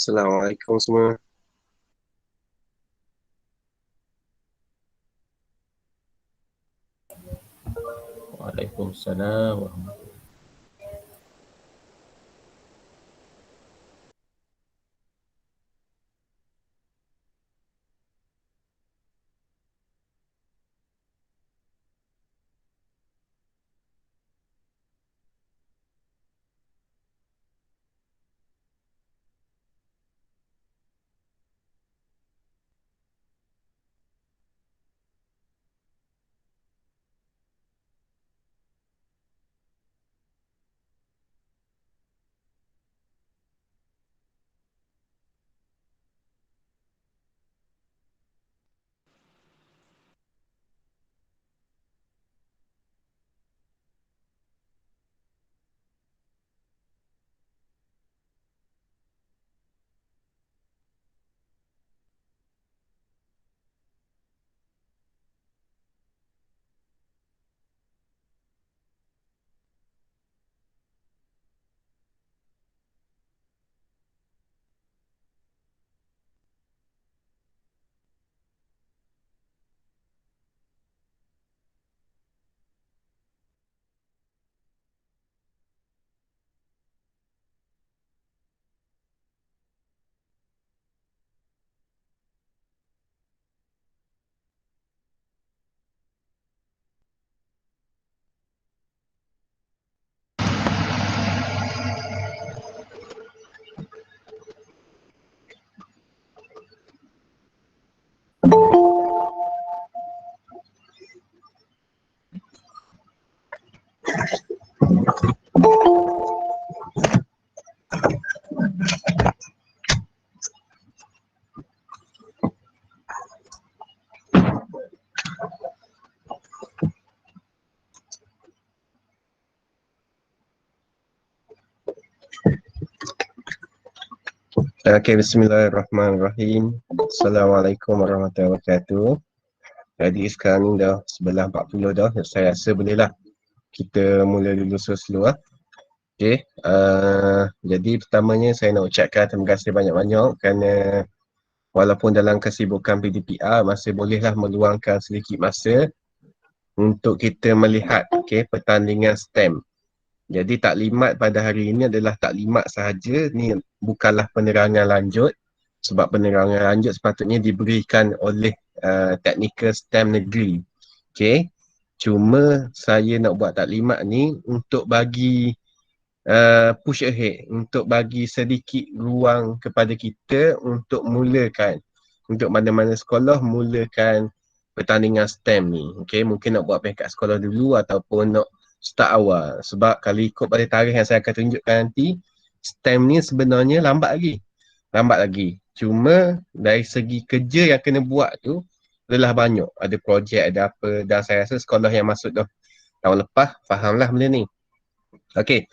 Assalamualaikum semua. Waalaikumsalam warahmatullahi. Okay, bismillahirrahmanirrahim. Assalamualaikum warahmatullahi wabarakatuh. Jadi sekarang ni dah 11.40 dah. Saya rasa bolehlah kita mula dulu slow-slow lah. Okay, jadi pertamanya saya nak ucapkan terima kasih banyak-banyak kerana walaupun dalam kesibukan PDPR masih bolehlah meluangkan sedikit masa untuk kita melihat pertandingan STEM. Jadi taklimat pada hari ini adalah taklimat sahaja, ni bukanlah penerangan lanjut sebab penerangan lanjut sepatutnya diberikan oleh teknikal STEM negeri. Okay, cuma saya nak buat taklimat ni untuk bagi push ahead, untuk bagi sedikit ruang kepada kita untuk mulakan, untuk mana-mana sekolah mulakan pertandingan STEM ni. Okay, mungkin nak buat peringkat sekolah dulu ataupun nak start awal. Sebab kalau ikut pada tarikh yang saya akan tunjukkan nanti, STEM ni sebenarnya lambat lagi. Lambat lagi. Cuma dari segi kerja yang kena buat tu adalah banyak. Ada projek, ada apa. Dan saya rasa sekolah yang masuk dah tahun lepas fahamlah benda ni. Okay.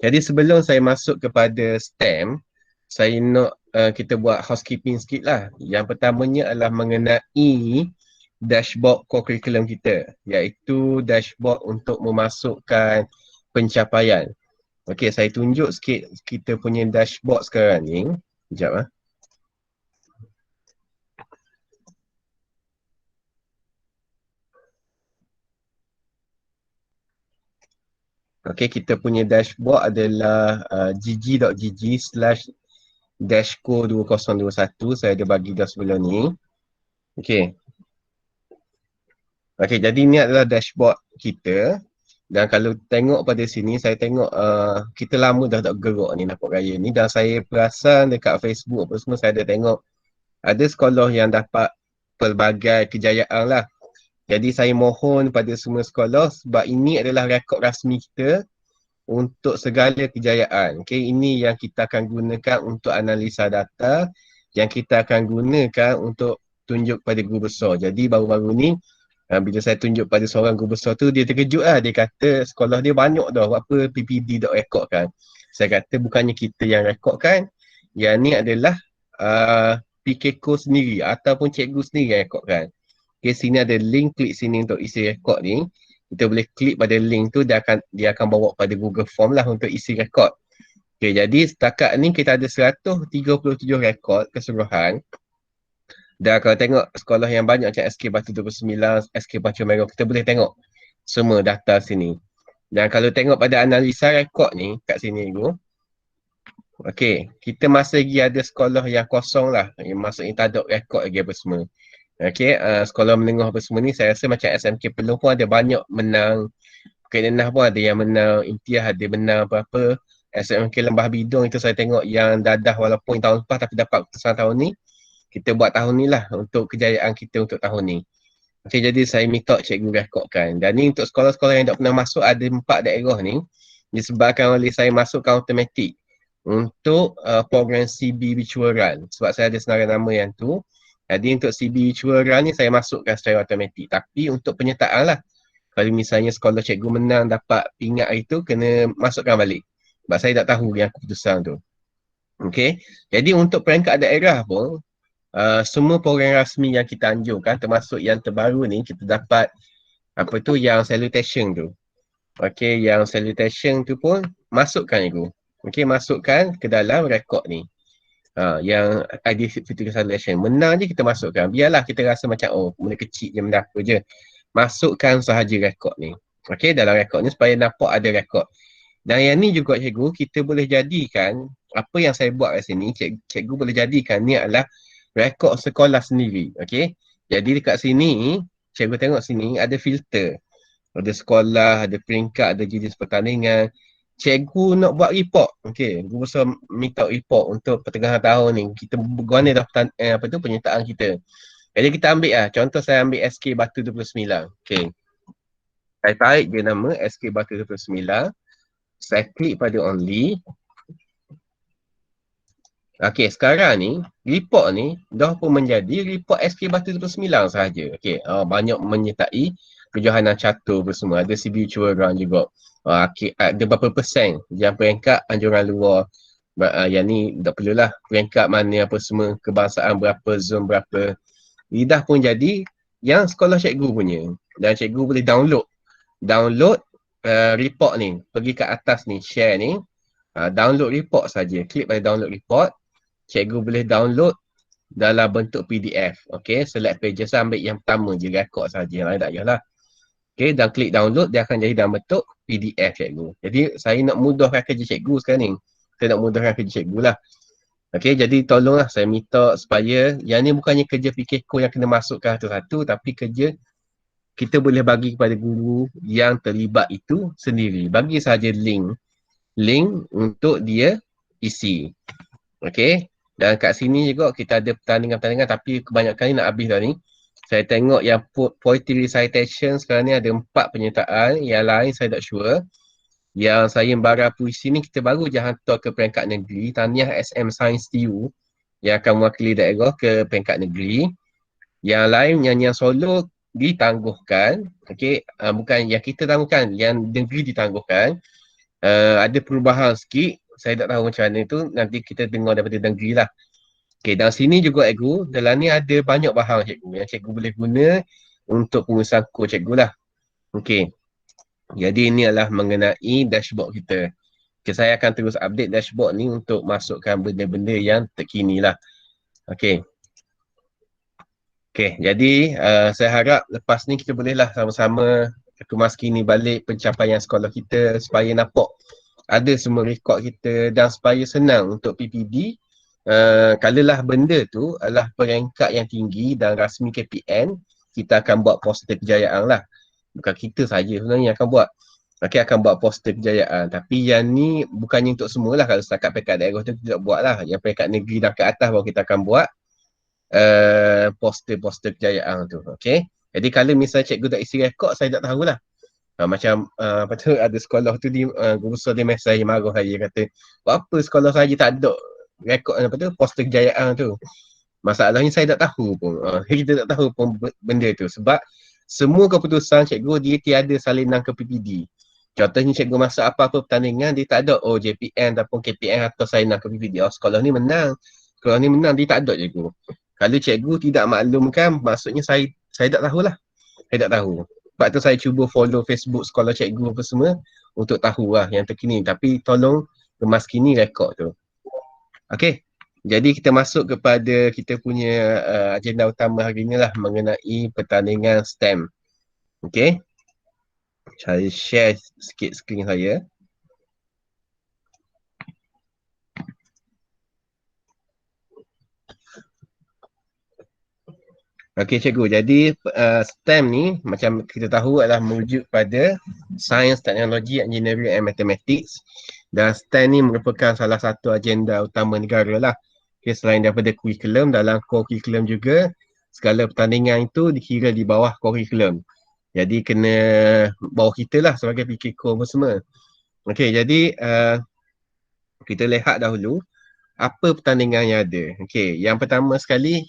Jadi sebelum saya masuk kepada STEM, saya nak kita buat housekeeping sikit lah. Yang pertamanya adalah mengenai dashboard core curriculum kita, iaitu dashboard untuk memasukkan pencapaian. Okey, saya tunjuk sikit kita punya dashboard sekarang ni. Sekejap lah. Okey, kita punya dashboard adalah gg.gg/dashco2021. Saya ada bagi dah sebelum ni. Okey. Okey, jadi ni adalah dashboard kita. Dan kalau tengok pada sini, saya tengok kita lama dah tak gerak ni dapat raya ni. Dan saya perasan dekat Facebook apa semua, saya ada tengok ada sekolah yang dapat pelbagai kejayaan lah. Jadi saya mohon pada semua sekolah sebab ini adalah rekod rasmi kita untuk segala kejayaan. Okay, ini yang kita akan gunakan untuk analisa data, yang kita akan gunakan untuk tunjuk pada guru besar. Jadi baru-baru ni bila saya tunjuk pada seorang guru besar tu, dia terkejut lah. Dia kata sekolah dia banyak dah, apa PPD tak rekod kan. Saya kata bukannya kita yang rekod kan, yang ni adalah PKCO sendiri ataupun cikgu sendiri yang rekod kan. Okay, sini ada link, klik sini untuk isi rekod ni. Kita boleh klik pada link tu, dia akan bawa pada Google Form lah untuk isi rekod. Okay, jadi setakat ni kita ada 137 rekod keseluruhan. Dan kalau tengok sekolah yang banyak macam SK Batu 29, SK Batu Merah, kita boleh tengok semua data sini. Dan kalau tengok pada analisa rekod ni kat sini tu, okey, kita masih lagi ada sekolah yang kosong lah. Yang maksudnya tak ada rekod lagi apa semua. Okey, sekolah menengah apa semua ni saya rasa macam SMK Pelong pun ada banyak menang. Bukit Nenah pun ada yang menang, Imtiaz ada menang apa-apa. SMK Lembah Bidung itu saya tengok yang dadah walaupun tahun lepas tapi dapat keputusan tahun ni. Kita buat tahun ni lah untuk kejayaan kita untuk tahun ni. Okay, jadi saya minta cikgu rekodkan. Dan ni untuk sekolah-sekolah yang tak pernah masuk, ada 4 daerah ni disebabkan oleh saya masukkan automatik untuk program CB Virtual Run. Sebab saya ada senarai nama yang tu. Jadi untuk CB Virtual Run ni saya masukkan secara automatik. Tapi untuk penyertaan lah. Kalau misalnya sekolah cikgu menang dapat pingat itu, kena masukkan balik. Sebab saya tak tahu yang keputusan tu. Okay. Jadi untuk peringkat daerah pun, semua program rasmi yang kita anjurkan termasuk yang terbaru ni kita dapat apa tu yang salutation tu. Okey, yang salutation tu pun masukkan itu. Okey, masukkan ke dalam rekod ni. Yang identity salutation. Menang je kita masukkan. Biarlah kita rasa macam benda kecil je, benda apa je. Masukkan sahaja rekod ni. Okey, dalam rekod ni supaya nampak ada rekod. Dan yang ni juga cikgu, kita boleh jadikan apa yang saya buat kat sini, cikgu boleh jadikan ni adalah rekod sekolah sendiri. Okay. Jadi dekat sini, cikgu tengok sini ada filter. Ada sekolah, ada peringkat, ada jenis pertandingan. Cikgu nak buat report. Okay. Cikgu besar minta report untuk pertengahan tahun ni. Kita guna dah penyertaan kita. Jadi kita ambil lah. Contoh saya ambil SK Batu 29. Okay. Saya tarik je nama SK Batu 29. Saya klik pada only. Okey, sekarang ni, report ni dah pun menjadi report SK Batu 29 sahaja. Okey, banyak menyertai kejohanan catur semua. Ada CB Virtual Run juga. Ada berapa persen yang peringkat anjuran luar. Yang ni tak perlulah. Peringkat mana apa semua, kebangsaan berapa, zon berapa. Lidah pun jadi yang sekolah cikgu punya. Dan cikgu boleh download. Download report ni. Pergi ke atas ni, share ni. Download report saja. Klik pada download report. Cikgu boleh download dalam bentuk PDF. Okay, select pages, ambil yang pertama je, rekod saja. Yang lain tak payahlah. Okay, dan klik download, dia akan jadi dalam bentuk PDF cikgu. Jadi, saya nak mudahkan kerja cikgu sekarang ni. Saya nak mudahkan kerja cikgu lah. Okay, jadi tolonglah saya minta supaya, yang ni bukannya kerja PKK yang kena masukkan satu-satu, tapi kerja kita boleh bagi kepada guru yang terlibat itu sendiri. Bagi saja link untuk dia isi. Okay. Dan kat sini juga kita ada pertandingan-pertandingan tapi kebanyakan ni nak habis dah ni. Saya tengok yang poetry recitation sekarang ni ada 4 penyertaan. Yang lain saya tak sure. Yang saya embara puisi ni kita baru je hantar ke peringkat negeri. Tahniah SM Science TU yang akan mewakili daerah ke peringkat negeri. Yang lain nyanyian solo ditangguhkan. Okay. Bukan yang kita tangguhkan, yang negeri ditangguhkan. Ada perubahan sikit. Saya tak tahu macam mana tu, nanti kita dengar daripada negeri lah. Okay, dalam sini juga cikgu, dalam ni ada banyak bahan cikgu yang cikgu boleh guna untuk pengurusan kod cikgu lah. Okay, jadi ini adalah mengenai dashboard kita. Okay, saya akan terus update dashboard ni untuk masukkan benda-benda yang terkini lah. Okay. Okay, jadi saya harap lepas ni kita bolehlah sama-sama kemaskini balik pencapaian sekolah kita supaya nampak ada semua rekod kita dan supaya senang untuk PPD. Kalalah benda tu adalah peringkat yang tinggi dan rasmi KPN, kita akan buat poster kejayaan lah. Bukan kita saja sebenarnya yang akan buat. Okay, akan buat poster kejayaan. Tapi yang ni bukannya untuk semualah. Kalau setakat peringkat daerah tu kita buat lah. Yang peringkat negeri dan ke atas baru kita akan buat poster-poster kejayaan tu. Okay. Jadi kalau misalnya cikgu tak isi rekod, saya tak tahulah. Macam apa tu, ada sekolah tu guru besar dia mesej marah saya kata apa sekolah saja tak ada rekod apa tu poster kejayaan tu. Masalahnya saya tak tahu pun. Kita tak tahu pun benda tu sebab semua keputusan cikgu dia tiada salinan ke PPD. Contohnya cikgu masuk apa-apa pertandingan dia tak ada JPN ataupun KPN atau salinan ke PPD. Sekolah ni menang. Sekolah ni menang dia tak ada cikgu. Kalau cikgu tidak maklumkan maksudnya saya tak tahulah. Saya tak tahu. Sebab tu saya cuba follow Facebook sekolah cikgu apa semua untuk tahu lah yang terkini. Tapi tolong memaskini rekod tu. Okey. Jadi kita masuk kepada kita punya agenda utama hari ni lah mengenai pertandingan STEM. Okey. Saya share sikit skrin saya. Okey cikgu, jadi STEM ni macam kita tahu adalah merujuk pada Sains, Teknologi, Engineering and Mathematics. Dan STEM ni merupakan salah satu agenda utama negara lah. Okay, selain daripada kurikulum, dalam core kurikulum juga, segala pertandingan itu dikira di bawah kurikulum. Jadi kena bawah kita lah sebagai PK core semua. Okey, jadi kita lihat dahulu apa pertandingan yang ada. Okey, yang pertama sekali,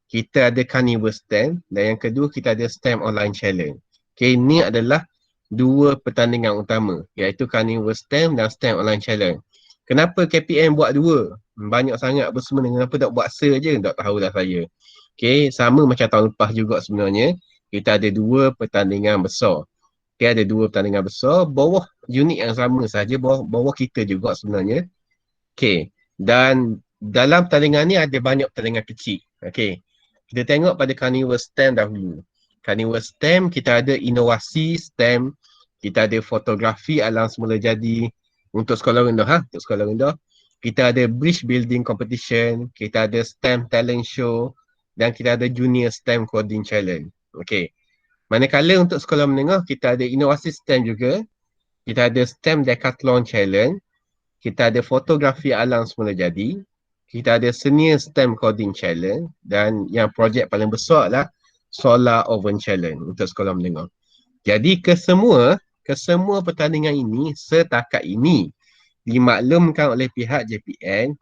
kita ada Carnival STEM dan yang kedua kita ada STEM Online Challenge. Okay, ini adalah dua pertandingan utama iaitu Carnival STEM dan STEM Online Challenge. Kenapa KPM buat dua? Banyak sangat apa semua, kenapa tak buat je? Tak tahulah saya. Okay, sama macam tahun lepas juga sebenarnya. Kita ada dua pertandingan besar. Okay, ada dua pertandingan besar, bawah unit yang sama saja, bawah kita juga sebenarnya. Okay, dan dalam pertandingan ni ada banyak pertandingan kecil. Okay, kita tengok pada Carnival STEM dahulu. Carnival STEM, kita ada inovasi STEM, kita ada fotografi alam semula jadi untuk sekolah rendah. Untuk sekolah rendah. Kita ada bridge building competition, kita ada STEM talent show dan kita ada junior STEM coding challenge. Okey. Manakala untuk sekolah menengah, kita ada inovasi STEM juga, kita ada STEM decathlon challenge, kita ada fotografi alam semula jadi, kita ada senior STEM coding challenge dan yang projek paling besar adalah solar oven challenge untuk sekolah menengah. Jadi kesemua pertandingan ini setakat ini dimaklumkan oleh pihak JPN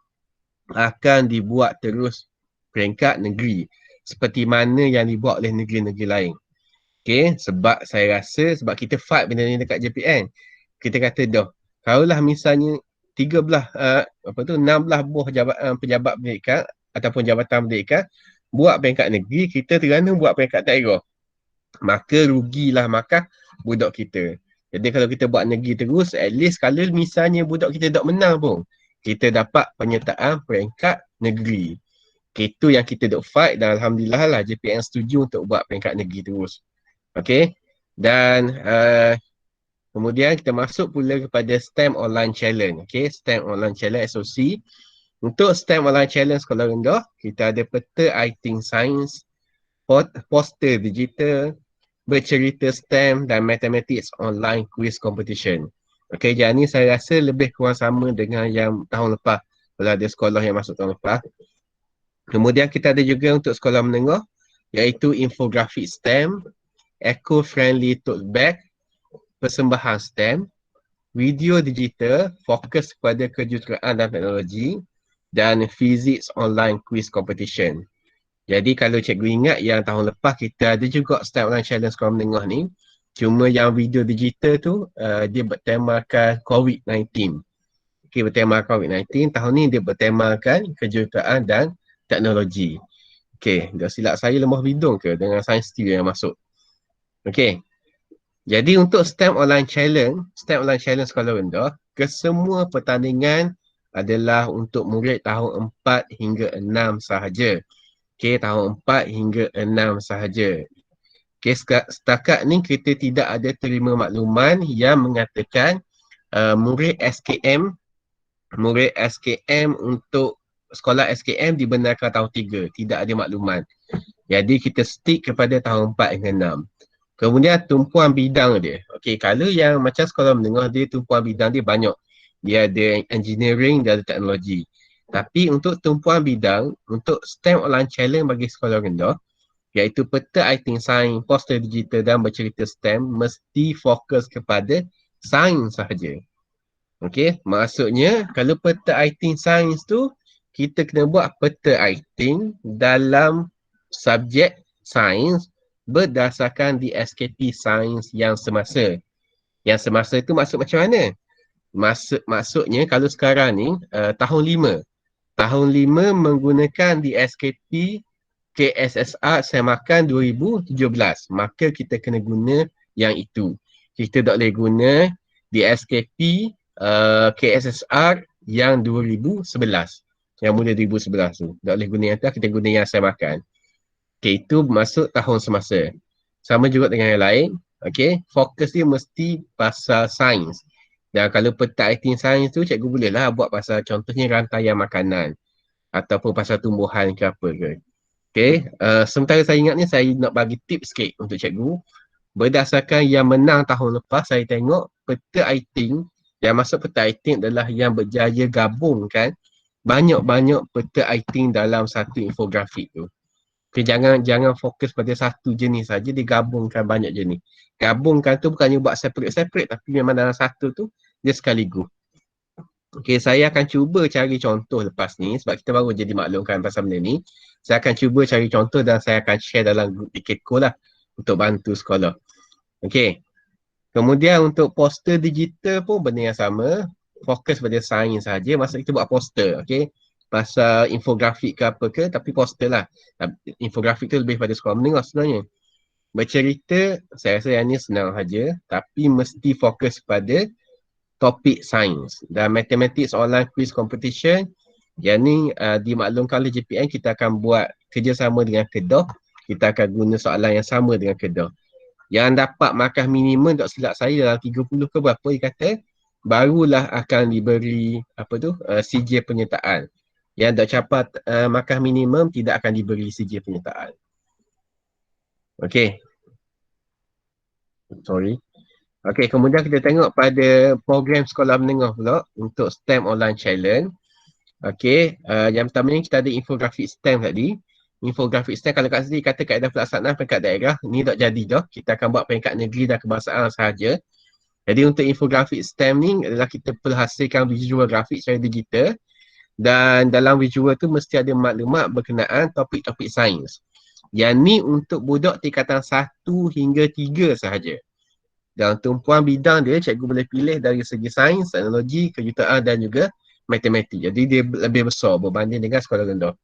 akan dibuat terus peringkat negeri seperti mana yang dibuat oleh negeri-negeri lain. Okay, sebab saya rasa sebab kita fight benda ni dekat JPN. Kita kata dah, kalaulah misalnya 16 buah pejabat pendidikan ataupun jabatan pendidikan buat peringkat negeri, kita terana buat peringkat daerah. Maka rugilah makan budak kita. Jadi kalau kita buat negeri terus, at least kalau misalnya budak kita tak menang pun, kita dapat penyertaan peringkat negeri. Itu yang kita duk fight dan Alhamdulillah lah JPN setuju untuk buat peringkat negeri terus. Okay. Dan kemudian kita masuk pula kepada STEM Online Challenge. Okay, STEM Online Challenge SOC. Untuk STEM Online Challenge sekolah rendah, kita ada peta I Think Science, poster digital, bercerita STEM dan Mathematics Online Quiz Competition. Okay, jadi ni saya rasa lebih kurang sama dengan yang tahun lepas. Kalau ada sekolah yang masuk tahun lepas. Kemudian kita ada juga untuk sekolah menengah, iaitu infografik STEM, eco-friendly tote bag, persembahan STEM, video digital, fokus kepada kejuruteraan dan teknologi, dan physics online quiz competition. Jadi kalau cikgu ingat yang tahun lepas kita ada juga STEM Online Challenge sekolah menengah ni, cuma yang video digital tu dia bertemakan COVID-19. Okay, bertemakan COVID-19. Tahun ni dia bertemakan kejuruteraan dan teknologi. Okay, dah silap saya lemah bidung ke dengan sains steel yang masuk. Okay. Jadi untuk STEM Online Challenge sekolah rendah, kesemua pertandingan adalah untuk murid tahun 4 hingga 6 sahaja. Okay, tahun 4 hingga 6 sahaja. Okay, setakat ni kita tidak ada terima makluman yang mengatakan murid SKM untuk sekolah SKM dibenarkan tahun 3. Tidak ada makluman. Jadi kita stick kepada tahun 4 hingga 6. Kemudian tumpuan bidang dia. Okey, kalau yang macam sekolah menengah dia tumpuan bidang dia banyak. Dia ada engineering, dia ada teknologi. Tapi untuk tumpuan bidang, untuk STEM Online Challenge bagi sekolah rendah, iaitu peta I Think Science, poster digital dan bercerita STEM, mesti fokus kepada sains sahaja. Okey, maksudnya kalau peta I Think Science tu, kita kena buat peta I Think dalam subjek sains berdasarkan di SKP sains yang semasa. Yang semasa itu maksud macam mana? Maksudnya kalau sekarang ni tahun 5. Tahun 5 menggunakan di SKP KSSR Semakan 2017. Maka kita kena guna yang itu. Kita tak boleh guna di SKP KSSR yang 2011. Yang mula 2011 tu. Tak boleh guna yang tu, kita guna yang saya makan. Okay, itu masuk tahun semasa. Sama juga dengan yang lain. Okay, fokus dia mesti pasal sains. Dan kalau peta 18 sains tu, cikgu bolehlah buat pasal contohnya rantaian makanan. Ataupun pasal tumbuhan ke apa ke. Okay, sementara saya ingat ni, saya nak bagi tips sikit untuk cikgu. Berdasarkan yang menang tahun lepas, saya tengok peta 18, yang masuk peta 18 adalah yang berjaya gabungkan banyak-banyak peta 18 dalam satu infografik tu. Okay, jangan fokus pada satu jenis saja, digabungkan banyak jenis. Gabungkan tu bukannya buat separate-separate, tapi memang dalam satu tu dia sekaligus. Okay, saya akan cuba cari contoh lepas ni sebab kita baru jadi maklumkan pasal benda ni. Saya akan cuba cari contoh dan saya akan share dalam grup Ikeko lah untuk bantu sekolah. Okay. Kemudian untuk poster digital pun benda yang sama. Fokus pada sains saja. Masa kita buat poster, okay. Pasal infografik ke apa ke, tapi poster lah. Infografik tu lebih pada sekolah menengah sebenarnya. Bercerita, saya rasa yang ni senang saja. Tapi mesti fokus pada topik sains. Dan mathematics online quiz competition, yang ni dimaklumkan oleh JPN, kita akan buat kerjasama dengan Kedah. Kita akan guna soalan yang sama dengan Kedah. Yang dapat markah minimum, tak silap saya dalam 30 ke berapa dia kata, barulah akan diberi CJ penyertaan. Yang tak capai markah minimum tidak akan diberi CJ penyertaan. Okey. Sorry. Okey, kemudian kita tengok pada program sekolah menengah pula untuk STEM Online Challenge. Okey, yang pertama ni kita ada infografik STEM tadi. Infografik STEM kalau kat sini kata kaedah pelaksanaan peringkat daerah, ni tak jadi dah. Kita akan buat peringkat negeri dan kebangsaan sahaja. Jadi untuk infografik STEM ni adalah kita perhasilkan visual grafik secara digital, dan dalam visual tu mesti ada maklumat berkenaan topik-topik sains. Yang ni untuk budak tingkatan 1 hingga 3 sahaja. Dan tumpuan bidang dia, cikgu boleh pilih dari segi sains, teknologi, kejuruteraan dan juga matematik. Jadi dia lebih besar berbanding dengan sekolah rendah.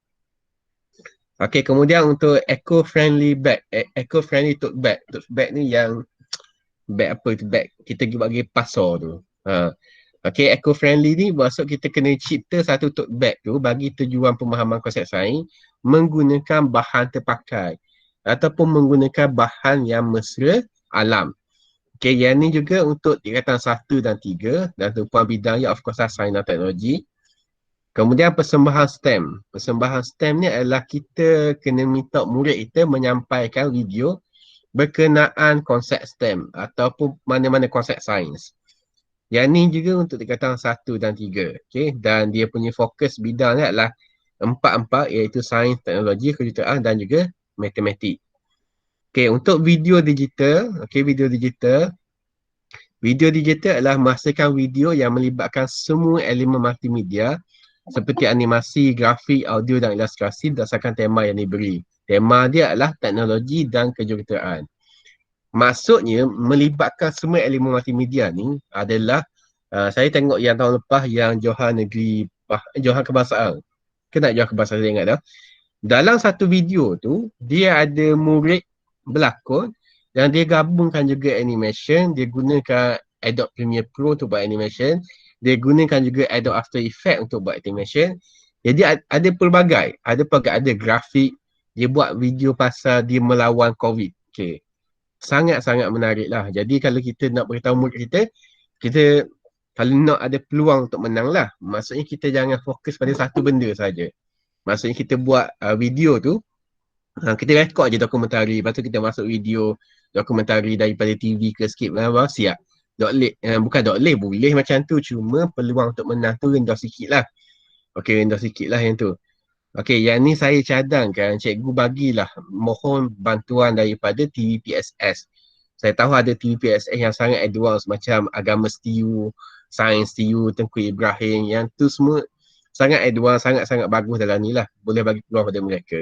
Okey, kemudian untuk eco-friendly bag, eco-friendly tote bag. Tote bag ni yang bag apa tu, bag kita bagi pasar tu. Okey, eco-friendly ni maksud kita kena cipta satu tote bag tu bagi tujuan pemahaman konsep sains menggunakan bahan terpakai ataupun menggunakan bahan yang mesra alam. Okay, yang ni juga untuk tingkatan 1 dan 3 dan tumpuan bidang ya of course sains dan teknologi. Kemudian persembahan STEM. Persembahan STEM ni adalah kita kena minta murid kita menyampaikan video berkenaan konsep STEM ataupun mana-mana konsep sains. Yang ni juga untuk tingkatan 1 dan 3. Okay, dan dia punya fokus bidang ni adalah 4 iaitu sains, teknologi, kejuruteraan dan juga matematik. Okay, untuk video digital, video digital adalah menghasilkan video yang melibatkan semua elemen multimedia seperti animasi, grafik, audio dan ilustrasi berdasarkan tema yang diberi. Tema dia adalah teknologi dan kejuruteraan. Maksudnya, melibatkan semua elemen multimedia ni adalah, saya tengok yang tahun lepas yang Johan Kebangsaan. Kena Johan Kebangsaan, saya ingat dah. Dalam satu video tu, dia ada murid berlakon dan dia gabungkan juga animation, dia gunakan Adobe Premiere Pro untuk buat animation, dia gunakan juga Adobe After Effects untuk buat animation. Jadi ada pelbagai, ada grafik, dia buat video pasal dia melawan COVID. Okay. Sangat-sangat menarik lah. Jadi kalau kita nak beritahu murid kita kalau nak ada peluang untuk menang lah, maksudnya kita jangan fokus pada satu benda saja. Maksudnya kita buat video tu, kita rekod je dokumentari, lepas tu kita masuk video dokumentari daripada TV ke skip, siap. Bukan boleh macam tu, cuma peluang untuk menang tu rendah sikit lah. Okey, rendah sikit lah yang tu. Okey, yang ni saya cadangkan, cikgu bagilah, mohon bantuan daripada TVPSS. Saya tahu ada TVPSS yang sangat advance macam Agama STU, Sains STU, Tengku Ibrahim, yang tu semua sangat advance, sangat-sangat bagus dalam ni lah. Boleh bagi peluang pada mereka.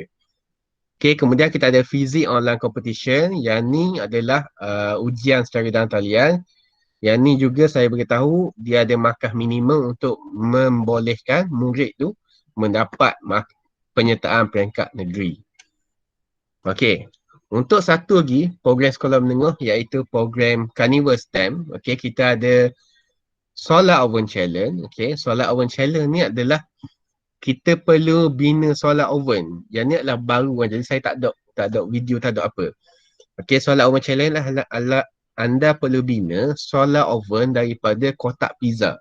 Okay, kemudian kita ada fizik online competition. Yang ni adalah ujian secara dalam talian. Yang ni juga saya beritahu dia ada markah minimum untuk membolehkan murid tu mendapat penyertaan peringkat negeri. Okey. Untuk satu lagi program sekolah menengah iaitu program Carnival STEM. Okey, kita ada Solar Oven Challenge. Okay, Solar Oven Challenge ni adalah kita perlu bina solar oven. Yang ni adalah baru kan. Jadi saya tak ada video, tak ada apa. Okay, solar oven challenge adalah anda perlu bina solar oven daripada kotak pizza.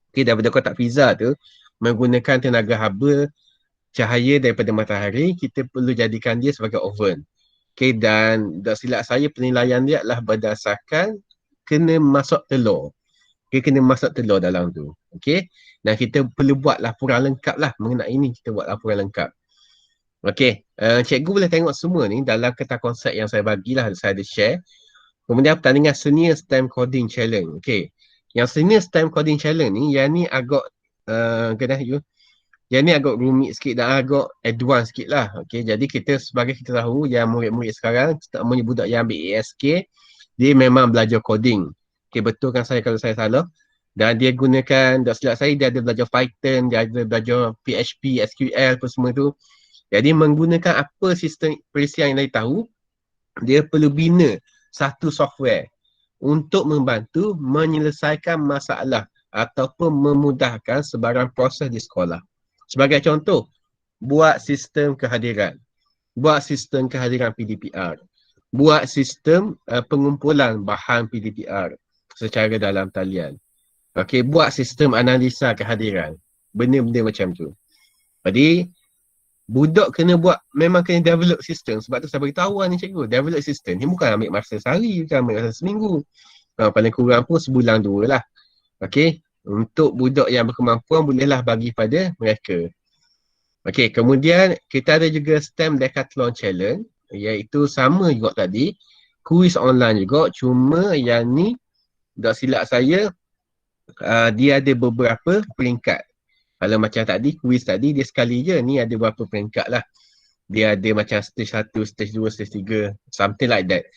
Okay, daripada kotak pizza tu menggunakan tenaga haba cahaya daripada matahari, kita perlu jadikan dia sebagai oven. Okay, dan tak silap saya penilaian dia adalah berdasarkan kena masuk telur. Okay, kena masuk telur dalam tu. Okay, dan kita perlu buat laporan lengkap lah mengenai ini, kita buat laporan lengkap. Okay, cikgu boleh tengok semua ni dalam kertas konsep yang saya bagilah, saya ada share. Kemudian pertandingan senior STEM coding challenge. Okay, yang senior STEM coding challenge ni, yang ni agak kena you. Yang ni agak rumit sikit dan agak advance sikit lah. Okay, jadi kita sebagai kita tahu yang murid-murid sekarang, terutamanya budak yang ambil ASK, dia memang belajar coding. Okay, betul kan saya kalau saya salah. Dan dia gunakan, tak silap saya, dia ada belajar Python, dia ada belajar PHP, SQL, apa semua tu. Jadi menggunakan apa sistem perisian yang dia tahu, dia perlu bina satu software untuk membantu menyelesaikan masalah ataupun memudahkan sebarang proses di sekolah. Sebagai contoh, buat sistem kehadiran, buat sistem kehadiran PDPR, buat sistem pengumpulan bahan PDPR secara dalam talian. Okey, buat sistem analisa kehadiran. Benda-benda macam tu. Jadi, budak kena buat, memang kena develop sistem. Sebab tu saya beritahu ni cikgu, develop sistem ni bukan ambil masa sehari, bukan ambil masa seminggu. Paling kurang pun sebulan 2 lah. Okey, untuk budak yang berkemampuan bolehlah bagi pada mereka. Okey, kemudian kita ada juga STEM Decathlon Challenge, iaitu sama juga tadi, kuis online juga, cuma yang ni tak silap saya, dia ada beberapa peringkat. Kalau macam tadi, kuis tadi, dia sekali je. Ni ada beberapa peringkat lah. Dia ada macam stage 1, stage 2, stage 3. Something like that.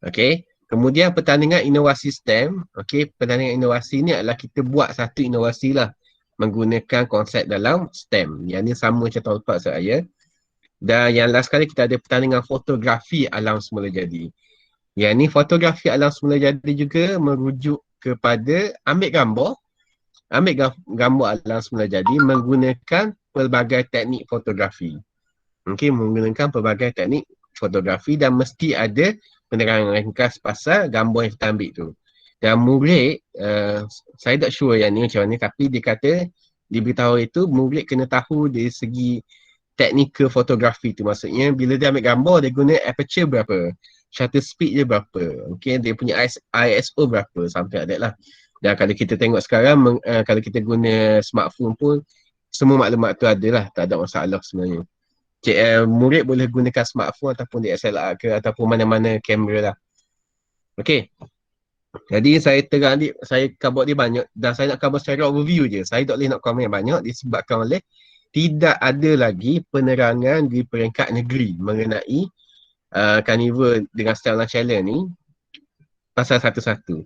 Okay. Kemudian pertandingan inovasi STEM. Okay. Pertandingan inovasi ni adalah kita buat satu inovasi lah. Menggunakan konsep dalam STEM. Yang ni sama macam tahun lepas saya. Dan yang last kali kita ada pertandingan fotografi alam semula jadi. Yang ni fotografi alam semula jadi juga merujuk kepada ambil gambar alam semula jadi menggunakan pelbagai teknik fotografi. Okay, menggunakan pelbagai teknik fotografi dan mesti ada penerangan ringkas pasal gambar yang kita ambil tu. Dan murid, saya tak sure yang ni macam mana, tapi dia kata, diberitahu itu murid kena tahu dari segi teknikal fotografi tu. Maksudnya bila dia ambil gambar, dia guna aperture berapa, shutter speed dia berapa, okay, dia punya ISO berapa, sampai ada lah. Dan kalau kita tengok sekarang, kalau kita guna smartphone pun, semua maklumat tu ada lah, tak ada masalah sebenarnya. Murid boleh gunakan smartphone ataupun DSLR ke, ataupun mana-mana kamera lah. Okay. Jadi saya terang, saya cover dia banyak dan saya nak cover secara overview je. Saya tak boleh nak komen banyak disebabkan oleh tidak ada lagi penerangan di peringkat negeri mengenai Carnival dengan Stella Challenge ni pasal satu-satu.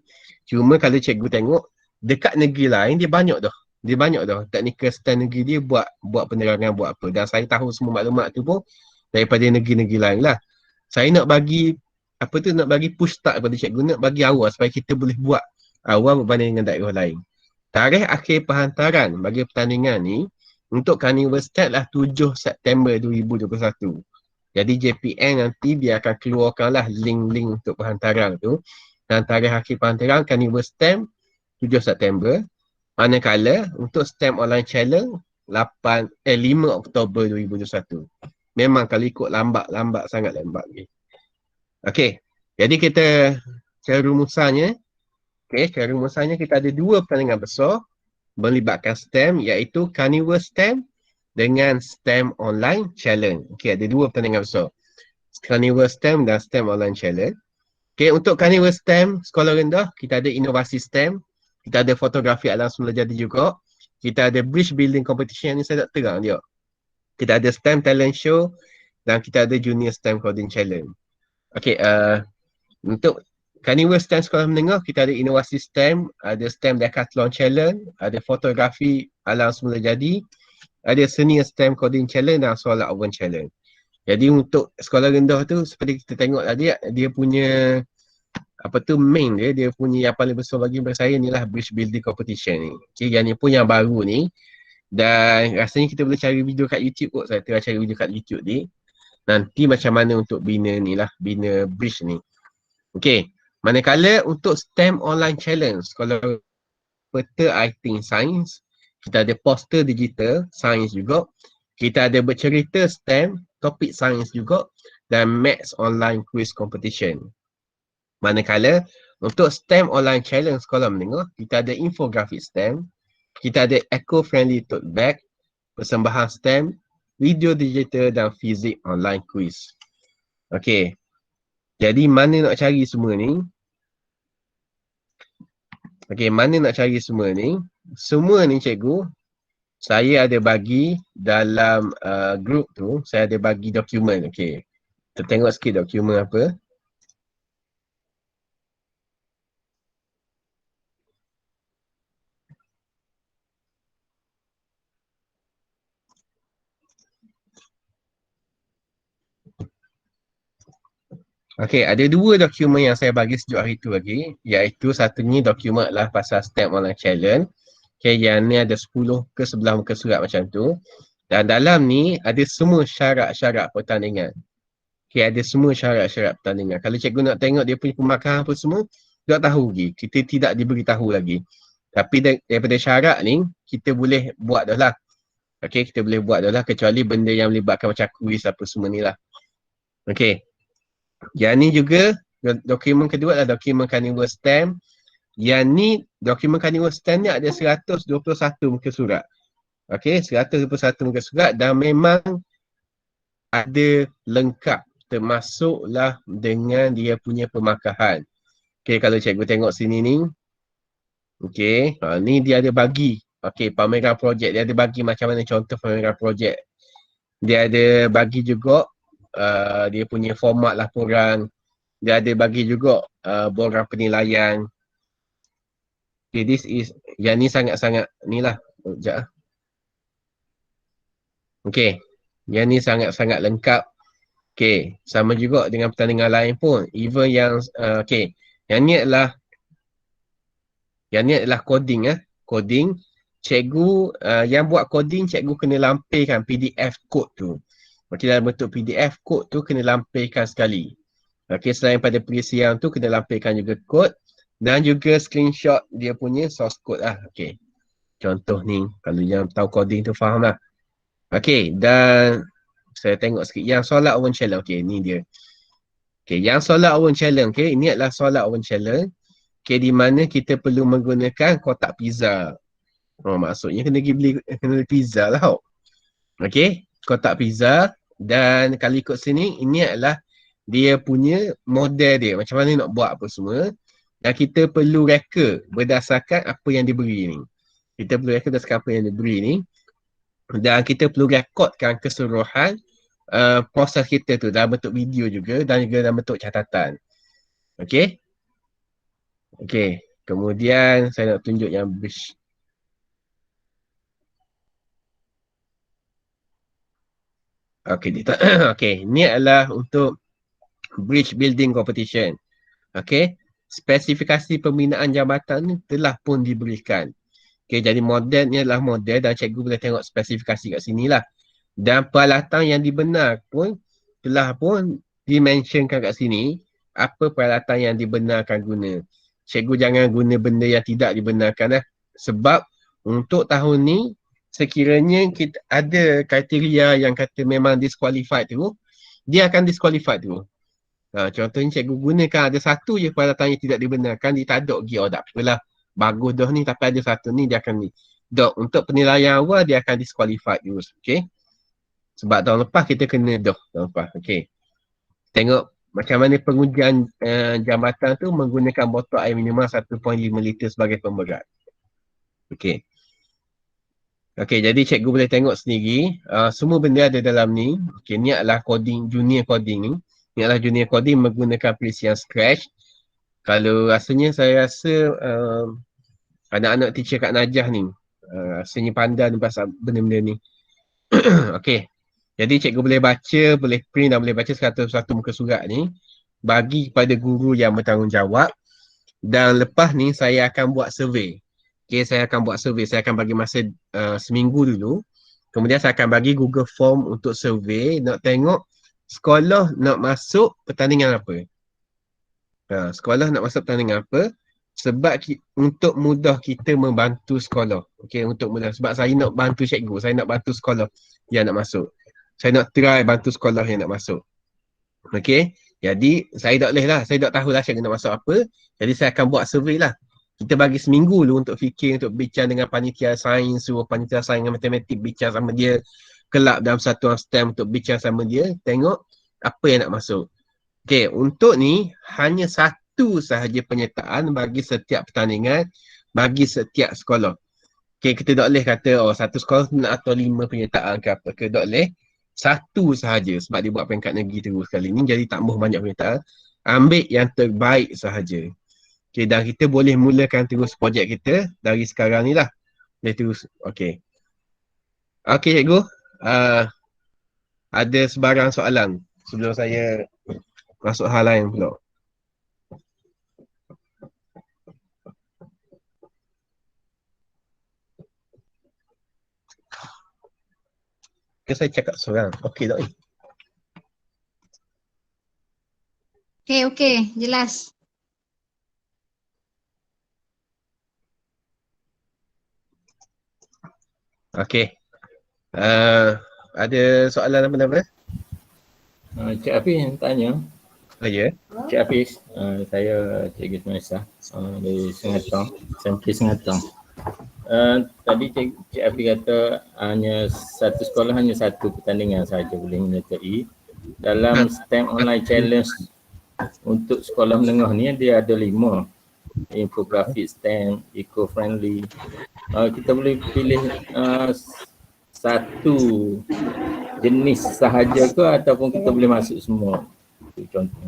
Cuma kalau cikgu tengok, dekat negeri lain dia banyak dah. Dia banyak dah. Teknikal stand negeri dia buat penerangan, buat apa. Dan saya tahu semua maklumat tu pun daripada negeri-negeri lain lah. Saya nak bagi, nak bagi push start kepada cikgu, nak bagi awal supaya kita boleh buat awal berbanding dengan daerah lain. Tarikh akhir perhantaran bagi pertandingan ni untuk Carnival start lah 7 September 2021. Jadi JPN nanti dia akan keluarkan lah link-link untuk perhantaran tu. Dan tarikh akhir perhantaran Carnival STEM 7 September. Manakala untuk STEM Online Challenge 5 Oktober 2021. Memang kalau ikut lambat sangat lambat ni. Okey. Jadi kita cara rumusannya, kita ada 2 pertandingan besar melibatkan STEM, iaitu Carnival STEM dengan STEM Online Challenge. Okey, ada 2 pertandingan besar. Carnival STEM dan STEM Online Challenge. Okay, untuk Carnival STEM, sekolah rendah, kita ada inovasi STEM, kita ada fotografi alam semula jadi juga, kita ada bridge building competition, ni saya tak terang dia. Kita ada STEM talent show, dan kita ada junior STEM coding challenge. Okay, untuk Carnival STEM sekolah menengah, kita ada inovasi STEM, ada STEM Decathlon Challenge, ada fotografi alam semula jadi, ada senior STEM coding challenge dan solar oven challenge. Jadi untuk sekolah rendah tu, seperti kita tengok tadi, dia punya apa tu main dia punya yang paling besar bagi saya ni lah bridge building competition ni. Okay, yang ni pun yang baru ni. Dan rasanya kita boleh cari video kat YouTube kot. Saya tengah cari video kat YouTube ni. Nanti macam mana untuk bina ni lah, bina bridge ni. Okay, manakala untuk STEM online challenge, kalau peta I think science, kita ada poster digital science juga, kita ada bercerita STEM topik science juga, dan maths online quiz competition. Manakala untuk STEM online challenge sekolah menengah, kita ada infografik STEM, kita ada eco-friendly tote bag, persembahan STEM, video digital dan fizik online quiz. Okay, jadi mana nak cari semua ni? Okay, mana nak cari semua ni? Semua ni cikgu, saya ada bagi dalam group tu, saya ada bagi dokumen. Okay, kita tengok sikit dokumen apa. Okay, ada dua dokumen yang saya bagi sejak hari tu lagi, iaitu satunya dokumen adalah pasal STEM Online Challenge. Okay, yang ni ada 10 ke 11 muka surat macam tu. Dan dalam ni ada semua syarat-syarat pertandingan. Okay, ada semua syarat-syarat pertandingan. Kalau cikgu nak tengok dia punya pemakaran apa semua, tak tahu lagi. Kita tidak diberitahu lagi. Tapi daripada syarat ni, kita boleh buat dah lah. Okay, kita boleh buat dah lah kecuali benda yang melibatkan macam kuis apa semua ni lah. Okay. Yang ni juga, dokumen kedua adalah dokumen Carnival STEM. Yang ni, dokumen Carnival STEM ni ada 121 muka surat. Okay, 121 muka surat dan memang ada lengkap. Termasuklah dengan dia punya pemakahan. Okay, kalau cikgu tengok sini ni. Okay, ni dia ada bagi. Okay, pameran projek. Dia ada bagi macam mana contoh pameran projek. Dia ada bagi juga dia punya format laporan. Dia ada bagi juga borang penilaian. Okay, this is, yang ni sangat-sangat ni lah. Sekejap. Okay, yang ni sangat-sangat lengkap. Okay, sama juga dengan pertandingan lain pun. Even yang, okay, yang ni adalah coding. Coding. Cikgu, yang buat coding, cikgu kena lampirkan PDF code tu. Okay, dalam bentuk PDF code tu kena lampirkan sekali. Okay, selain pada perisian tu, kena lampirkan juga code. Dan juga screenshot dia punya source code lah. Okay, contoh ni, kalau yang tahu coding tu faham lah. Okay, dan saya tengok sikit. Yang solat oven challenge. Okay, ni dia. Okay, yang solat oven challenge. Okay, ini adalah solat oven challenge. Okay, di mana kita perlu menggunakan kotak pizza. Oh, maksudnya kena beli pizza lah. Okay, kotak pizza. Dan kalau ikut sini, ini adalah dia punya model dia. Macam mana nak buat apa semua. Dan kita perlu reka berdasarkan apa yang diberi ni. Kita perlu reka berdasarkan apa yang diberi ni. Dan kita perlu rekodkan keseluruhan proses kita tu dalam bentuk video juga dan juga dalam bentuk catatan. Okay. Okay. Kemudian saya nak tunjuk yang bridge. Okay. Okay. Ni adalah untuk bridge building competition. Okay. Spesifikasi pembinaan jambatan ni telah pun diberikan. Okay. Jadi model ni adalah model dan cikgu boleh tengok spesifikasi kat sini lah. Dan peralatan yang dibenar pun telah pun dimensionkan kat sini apa peralatan yang dibenarkan guna. Cikgu jangan guna benda yang tidak dibenarkan lah. Sebab untuk tahun ni sekiranya kita ada kriteria yang kata memang disqualified tu, dia akan disqualified tu. Contohnya cikgu gunakan ada satu je peralatan yang tidak dibenarkan, dia tak ada lagi. Oh tak apalah, bagus dah ni tapi ada satu ni dia akan ni. Dok, untuk penilaian awal dia akan disqualified dulu. Okay. Sebab tahun lepas kita kena dah tahun lepas. Okay. Tengok macam mana pengujian jambatan tu menggunakan botol air minimal 1.5 liter sebagai pemberat. Okay. Okay, jadi cikgu boleh tengok sendiri. Semua benda ada dalam ni. Okay, ni adalah coding, junior coding ni. Ni adalah junior coding menggunakan perisian Scratch. Kalau rasanya saya rasa anak-anak teacher Kak Najah ni rasanya pandai pasal benda-benda ni. Okay. Jadi cikgu boleh baca, boleh print dan boleh baca satu-satu muka surat ni. bagi kepada guru yang bertanggungjawab, dan lepas ni saya akan buat survey. Okay, saya akan buat survey. Saya akan bagi masa seminggu dulu. Kemudian saya akan bagi Google Form untuk survey, nak tengok sekolah nak masuk pertandingan apa. Sekolah nak masuk pertandingan apa, sebab untuk mudah kita membantu sekolah. Okay, untuk mudah. Sebab saya nak bantu cikgu, saya nak bantu sekolah yang nak masuk. Saya nak try bantu sekolah yang nak masuk. Okay, jadi saya tak boleh lah, saya tak tahulah cikgu nak masuk apa. Jadi saya akan buat survey lah. Kita bagi seminggu dulu untuk fikir, untuk bincang dengan panitia sains, suruh panitia sains dengan matematik bincang sama dia, kelab dalam satuan STEM untuk bincang sama dia, tengok apa yang nak masuk. Okay, untuk ni hanya satu sahaja penyertaan bagi setiap pertandingan, bagi setiap sekolah. Okay, kita tak boleh kata satu sekolah nak atau 5 penyertaan ke apa ke, tak boleh. Satu sahaja sebab dia buat peringkat negeri terus kali ni, jadi tak mahu banyak penyertaan. Ambil yang terbaik sahaja. Okay, dan kita boleh mulakan terus projek kita dari sekarang ni lah. Boleh terus, okay. Okay, cikgu. Ada sebarang soalan sebelum saya masuk hal lain pula. Ke saya cakap seorang? Okey tak ni? Okey, jelas. Okey. Ada soalan apa-apa? Cik Hafiz yang tanya. Ya. Cik Hafiz, saya Cikgu Tumanisah dari Sengatang, SMK Sengatang. Tadi Cik Hafiz kata hanya satu sekolah, hanya satu pertandingan sahaja boleh menyertai. Dalam STEM Online Challenge untuk sekolah menengah ni dia ada 5. Infografik STEM, eco-friendly. Kita boleh pilih satu jenis sahaja ke ataupun kita boleh masuk semua? Contoh.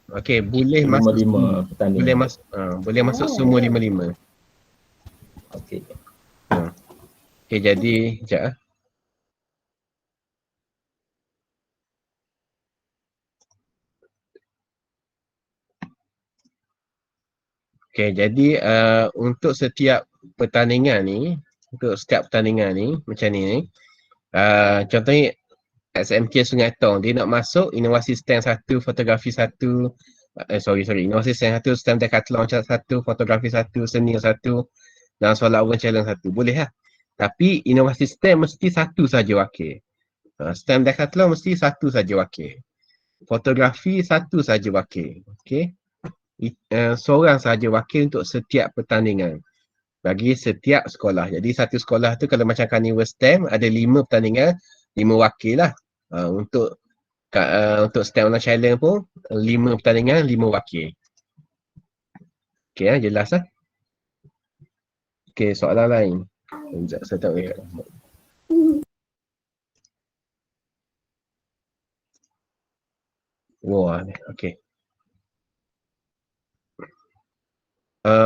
Okey, boleh masuk 5 pertandingan. Boleh masuk semua 5-5. Okey. Okey, jadi sekejap. Okey, jadi untuk setiap pertandingan ni, macam ni, contohnya SMK Sungai Tong, dia nak masuk inovasi STEM 1, fotografi 1, inovasi STEM 1, STEM Decathlon 1, fotografi 1, seni 1, dan soalan urban challenge 1. Boleh lah. Tapi inovasi STEM mesti satu saja wakil. STEM Decathlon mesti satu saja wakil. Fotografi satu saja wakil. Okey. Seorang saja wakil untuk setiap pertandingan bagi setiap sekolah. Jadi satu sekolah tu kalau macam Carnival STEM ada 5 pertandingan, 5 wakil lah. Untuk STEM Online Challenge pun 5 pertandingan, 5 wakil. Okey, jelas lah. Okey, soalan lain. Sekejap, saya tak boleh. Wah, okey.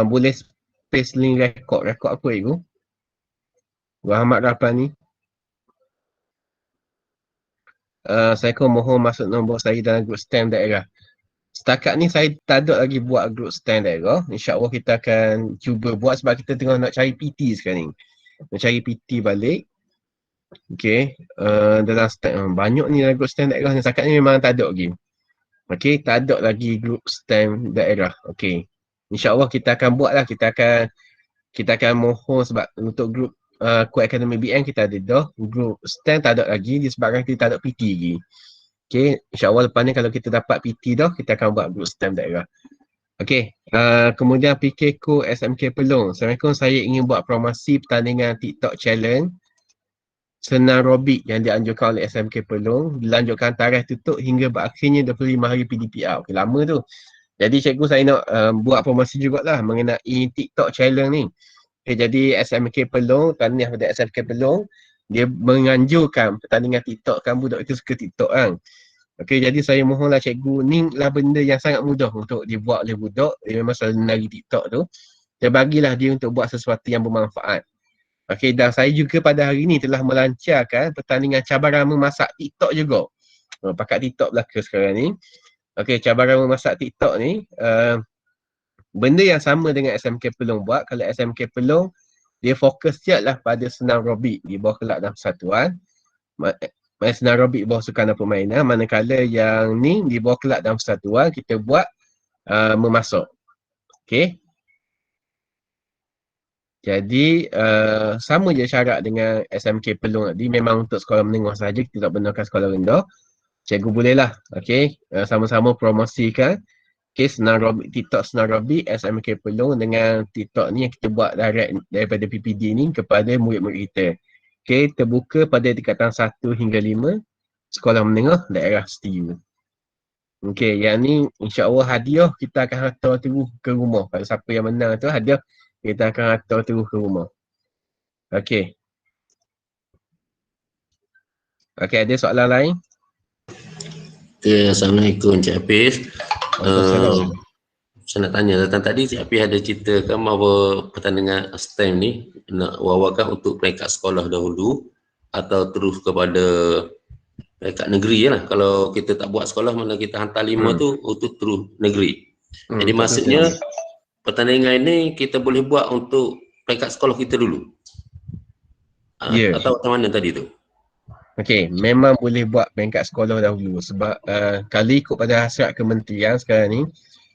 Boleh space link rekod apa itu? Rahmat Rabbani. Saya akan mohon masuk nombor saya dalam grup STEM daerah. Setakat ni saya tak ada lagi buat grup STEM daerah. InsyaAllah kita akan cuba buat sebab kita tengah nak cari PT sekarang ni. Nak cari PT balik. Okay. Dalam STEM. Banyak ni dalam grup STEM daerah ni. Setakat ni memang tak ada lagi. Okay. Tak ada lagi grup STEM daerah. Okay. InsyaAllah kita akan buat lah. Kita akan mohon sebab untuk grup Kuat Academy BN kita ada dah. Grup STEM tak ada lagi disebabkan kita tak ada PT lagi. Okay, insyaAllah lepas ni kalau kita dapat PT dah, kita akan buat grup STEM daerah. Okay, kemudian PKko SMK Pelong. Assalamualaikum, saya ingin buat promosi pertandingan TikTok Challenge senam robik yang dianjurkan oleh SMK Pelong. Dilanjutkan tarikh tutup hingga berakhirnya 25 hari PDPR. Okay, lama tu. Jadi cikgu saya nak buat promosi jugalah mengenai TikTok Challenge ni. Okay, jadi SMK Pelong, tahniah pada SMK Pelong, dia menganjurkan pertandingan TikTok kan, budak itu suka TikTok kan. Okay, jadi saya mohonlah cikgu, ni lah benda yang sangat mudah untuk dibuat oleh budak, dia memang selalu menari TikTok tu. Dia bagilah dia untuk buat sesuatu yang bermanfaat. Okay, dan saya juga pada hari ni telah melancarkan pertandingan cabaran memasak TikTok juga. Pakat TikTok belaka sekarang ni. Okey, cabaran memasak TikTok ni, benda yang sama dengan SMK Pelong buat. Kalau SMK Pelong, dia fokus je lah pada senam aerobik di bawah kelab dan persatuan. Main senam aerobik di bawah sukan dan permainan. Manakala yang ni di bawah kelab dan persatuan, kita buat memasak. Okey. Jadi sama je syarat dengan SMK Pelong tadi. Memang untuk sekolah menengah sahaja, kita tak benarkan sekolah rendah. Cikgu bolehlah, okey, sama-sama promosikan senam aerobik, TikTok senam aerobik SMK Pelong dengan TikTok ni yang kita buat direct daripada PPD ni kepada murid-murid kita. Okey, terbuka pada tingkatan 1 hingga 5 sekolah menengah daerah STU. Okey, yang ni insya-Allah hadiah kita akan hantar terus ke rumah. Kalau siapa yang menang tu hadiah kita akan hantar terus ke rumah. Okey. Okey, ada soalan lain? Okay, Assalamualaikum Cik Hafiz. Waalaikumsalam. Saya nak tanya tentang tadi Cik Hafiz ada ceritakan bahawa pertandingan STEM ni nak wawakan untuk peringkat sekolah dahulu atau terus kepada peringkat negeri je lah. Kalau kita tak buat sekolah, mana kita hantar 5 tu untuk terus negeri. Jadi maksudnya pertandingan ini kita boleh buat untuk peringkat sekolah kita dulu. Yeah. Atau macam mana tadi tu? Okey, memang boleh buat peringkat sekolah dahulu sebab kalau ikut pada hasrat kementerian sekarang ni,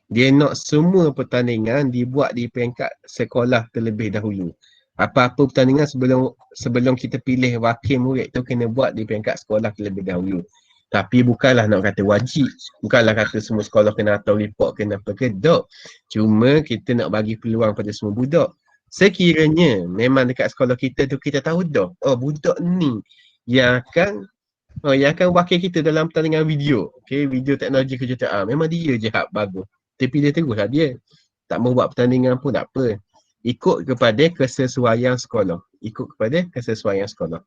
dia nak semua pertandingan dibuat di peringkat sekolah terlebih dahulu. Apa-apa pertandingan sebelum kita pilih wakil murid tu kena buat di peringkat sekolah terlebih dahulu. Tapi bukanlah nak kata wajib, bukanlah kata semua sekolah kena atau report kena apa ke, tak. Cuma kita nak bagi peluang pada semua budak. Sekiranya memang dekat sekolah kita tu kita tahu dah, oh budak ni yang akan wakil kita dalam pertandingan video. Okay, video teknologi kejutaan. Memang dia je hak bagus. Tapi dia teruslah dia. Tak mau buat pertandingan pun tak apa. Ikut kepada kesesuaian sekolah. Ikut kepada kesesuaian sekolah.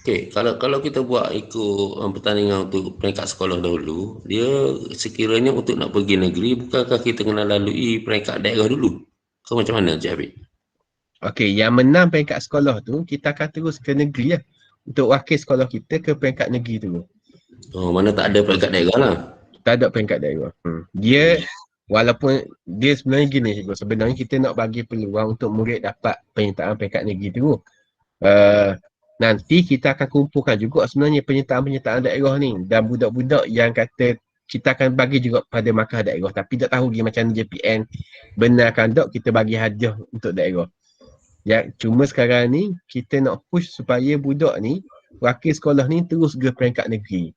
Okey, kalau kita buat ikut pertandingan untuk peringkat sekolah dahulu, dia sekiranya untuk nak pergi negeri, bukankah kita kena lalui peringkat daerah dulu? So macam mana Cik Habib? Okey, yang menang peringkat sekolah tu, kita akan terus ke negeri lah. Untuk wakil sekolah kita ke peringkat negeri tu. Oh, mana tak ada peringkat daerah lah. Tak ada peringkat daerah. Dia, walaupun dia sebenarnya gini, sebenarnya kita nak bagi peluang untuk murid dapat penyertaan peringkat negeri tu. Nanti kita akan kumpulkan juga sebenarnya penyertaan-penyertaan daerah ni. Dan budak-budak yang kata kita akan bagi juga pada markah daerah. Tapi tak tahu macam mana JPN benarkan tak kita bagi hadiah untuk daerah. Ya, cuma sekarang ni kita nak push supaya budak ni, wakil sekolah ni terus ke peringkat negeri.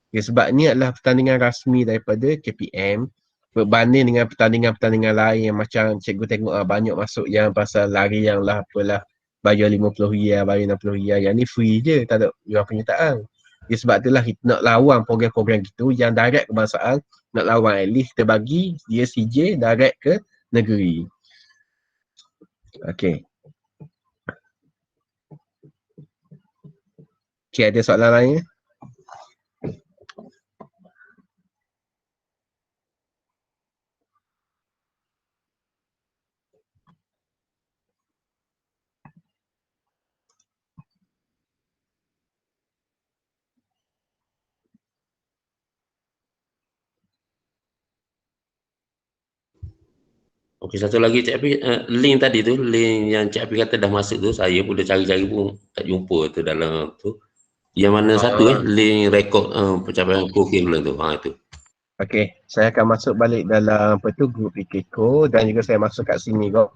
Ya, sebab ni adalah pertandingan rasmi daripada KPM berbanding dengan pertandingan-pertandingan lain yang macam cikgu tengok banyak masuk yang pasal lari yang lah apalah bayar RM50, bayar RM60. Yang ni free je, tak ada jual penyertaan. Ya, sebab itulah kita nak lawan program-program gitu yang direct kebangsaan, nak lawan at least kita bagi dia CJ direct ke negeri. Okey. Okey, ada soalan lain? Okey, satu lagi Cik Hafiz, link tadi tu, link yang Cik Hafiz kata dah masuk tu, saya pun dah cari-cari pun tak jumpa tu dalam tu. Yang mana satu link rekod pencapaian curriculum tu, itu. Okey, saya akan masuk balik dalam apa tu grup Ikeko dan juga saya masuk kat sini kok.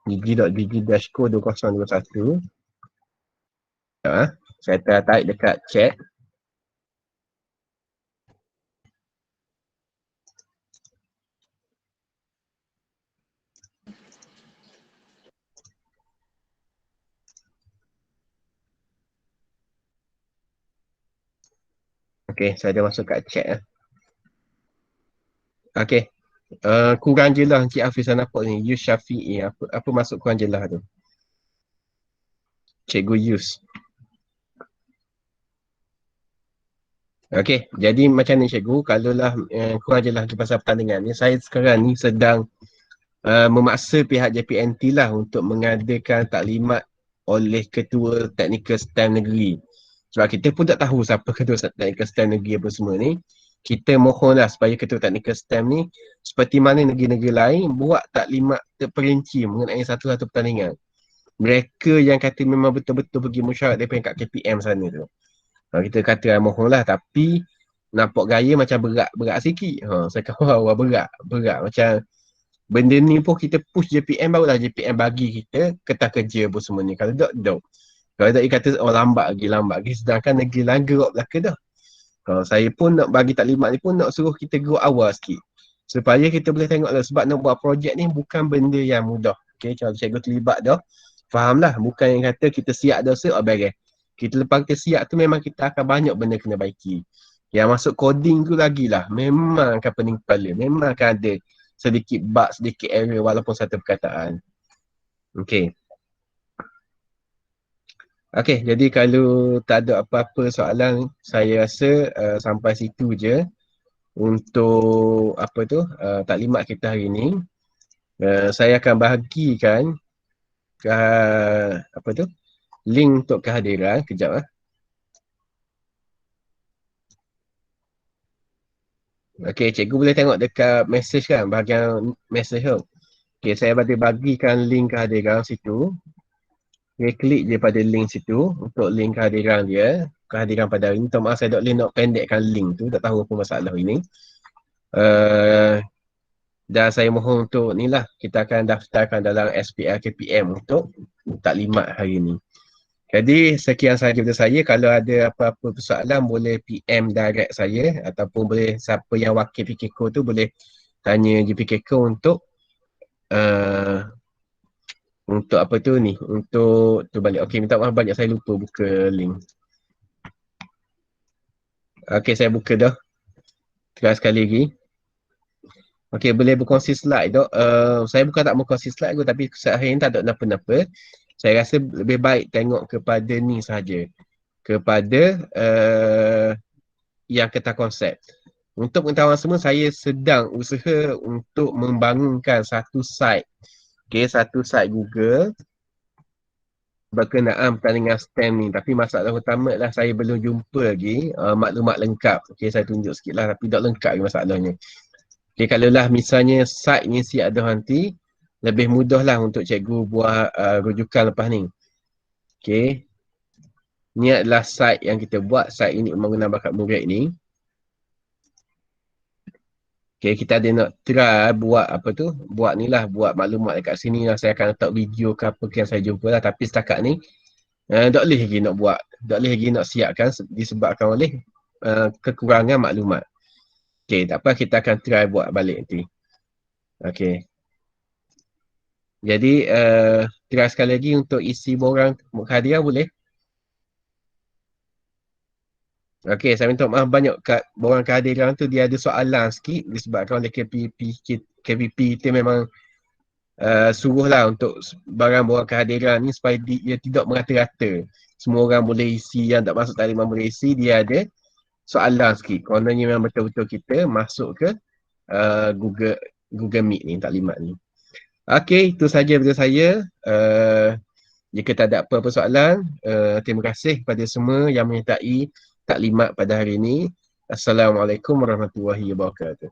gigi.gigi-co 2021. Saya tarik dekat chat. Okey, saya dah masuk kat chat. Okey. Kurang je lah Encik Hafiz nampak ni. Yus Syafi'i. Apa maksud kurang je lah tu? Cikgu Yus. Okey, jadi macam ni cikgu, kalaulah kurang je lah pasal pertandingan ni, saya sekarang ni sedang memaksa pihak JPNT lah untuk mengadakan taklimat oleh Ketua Teknikal STEM Negeri. Sebab kita pun tak tahu siapa Ketua Teknikal STEM Negeri apa semua ni. kita mohonlah supaya Ketua Teknikal STEM ni seperti mana negeri-negeri lain buat taklimat terperinci mengenai satu-satu pertandingan. Mereka yang kata memang betul-betul pergi mesyuarat daripada kat KPM sana tu. Kita kata mohonlah, tapi nampak gaya macam berat sikit. Saya kata wah berat macam benda ni pun kita push JPM barulah JPM bagi kita kertas kerja pun semua ni. Kalau tak. Kalau tak dia kata lambat lagi. Sedangkan negeri lain gerok belaka dah. Saya pun nak bagi taklimat ni pun nak suruh kita gerok awal sikit. Supaya kita boleh tengok lah, sebab nak buat projek ni bukan benda yang mudah. Okay, kalau cikgu terlibat dah, fahamlah. Bukan yang kata kita siap dah beres. Kita lepas kita siap tu memang kita akan banyak benda kena baiki. Yang masuk coding tu lagilah. Memang akan pening kepala. Memang akan ada sedikit bug, sedikit error walaupun satu perkataan. Okay. Okay, jadi kalau tak ada apa-apa soalan, saya rasa sampai situ je untuk taklimat kita hari ni. Saya akan bahagikan link untuk kehadiran. Kejap . Okay, cikgu boleh tengok dekat message kan, bahagian message tu. Okay, saya bagikan link kehadiran situ. Okay, klik je pada link situ untuk link kehadiran dia. Kehadiran pada hari ni. Minta maaf saya tak boleh nak pendekkan link tu. Tak tahu apa masalah ini. Dan saya mohon untuk ni lah. Kita akan daftarkan dalam SPL KPM untuk taklimat hari ni. Jadi sekian sahaja dari saya. Kalau ada apa-apa persoalan boleh PM direct saya. Ataupun boleh siapa yang wakil PKK tu boleh tanya JPKK untuk untuk tu balik. Okey, minta maaf banyak saya lupa buka link. Okey, saya buka dah. Try sekali lagi. Okey, boleh berkongsi slide dok. Saya bukan tak berkongsi slide tu, tapi hari ni tak ada apa-apa. Saya rasa lebih baik tengok kepada ni saja. Kepada yang kata konsep. Untuk pengetahuan semua, saya sedang usaha untuk membangunkan satu site. Okay, satu site Google berkenaan pertandingan STEM ni. Tapi masalah utama adalah saya belum jumpa lagi maklumat lengkap. Okay, saya tunjuk sikit lah tapi tak lengkap lagi masalahnya. Okay, kalau lah misalnya site ni siap dah nanti, lebih mudah lah untuk cikgu buat rujukan lepas ni. Okay. Ni adalah site yang kita buat, site ini menggunakan bakat murid ni. Okay, kita ada nak try buat buat ni lah, buat maklumat dekat sini lah. Saya akan letak video ke apa yang saya jumpa lah. Tapi setakat ni, tak boleh lagi nak buat. Tak boleh lagi nak siapkan disebabkan oleh kekurangan maklumat. Okay, tak apa, kita akan try buat balik nanti. Okay. Jadi, try sekali lagi untuk isi borang hadiah boleh? Okey, saya minta maaf banyak borang kehadiran tu dia ada soalan sikit disebabkan oleh KPP kita memang suruh lah untuk borang kehadiran ni supaya dia tidak merata-rata. Semua orang boleh isi, yang tak masuk taklimat boleh isi, dia ada soalan sikit. Kononnya memang betul-betul kita masuk ke Google Meet ni, taklimat ni. Okey, itu saja dari saya. Jika tak ada apa-apa soalan, terima kasih kepada semua yang menyertai taklimat pada hari ini. Assalamualaikum warahmatullahi wabarakatuh.